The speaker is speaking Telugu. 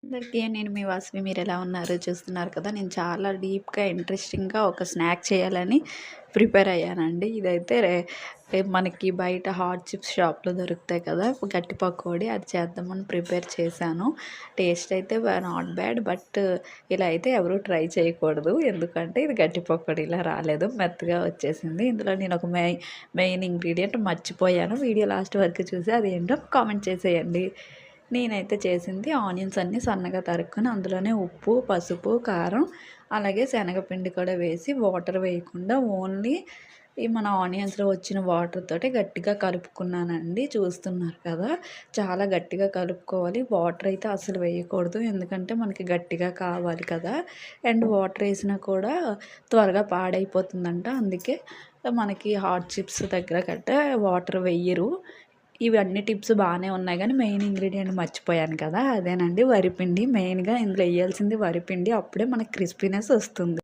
అందరికీ నేను మీ వాసవి. మీరెలా ఉన్నారు? చూస్తున్నారు కదా! నేను చాలా డీప్‌గా, ఇంట్రెస్టింగ్‌గా ఒక స్నాక్ చేయాలని ప్రిపేర్ అయ్యానండి. ఇదైతే మనకి బయట హాట్ చిప్స్ షాప్‌లో దొరుకుతాయి కదా! గట్టి పకోడీ అది చేద్దామని ప్రిపేర్ చేశాను. టేస్ట్ అయితే నాట్ బ్యాడ్. బట్ ఇలా అయితే ఎవరు ట్రై చేయకూడదు. ఎందుకంటే ఇది గట్టి పకోడీలా రాలేదు. మెత్తగా వచ్చేసింది. ఇందులో నేను ఒక మెయిన్ ఇంగ్రీడియంట్ మర్చిపోయాను. వీడియో లాస్ట్ వరకు చూసి అదేంటో కామెంట్ చేసేయండి. నేనైతే చేసింది ఆనియన్స్ అన్నీ సన్నగా తరుక్కొని అందులోనే ఉప్పు, పసుపు, కారం అలాగే శనగపిండి కూడా వేసి వాటర్ వేయకుండా ఓన్లీ ఈ మన ఆనియన్స్‌లో వచ్చిన వాటర్ తోటి గట్టిగా కలుపుకున్నానండి. చూస్తున్నారు కదా! చాలా గట్టిగా కలుపుకోవాలి. వాటర్ అయితే అసలు వేయకూడదు. ఎందుకంటే మనకి గట్టిగా కావాలి కదా! అండ్ వాటర్ వేసినా కూడా త్వరగా పాడైపోతుందంట. అందుకే మనకి హాట్ చిప్స్ దగ్గర గట్ట వాటర్ వెయ్యరు. ఇవన్నీ టిప్స్ బాగానే ఉన్నాయి గానీ మెయిన్ ఇంగ్రీడియంట్ మర్చిపోయాను కదా! అదేనండి వరిపిండి. మెయిన్‌గా ఇందులో ఎయ్యాల్సింది వరిపిండి. అప్పుడే మనకి క్రిస్పీనెస్ వస్తుంది.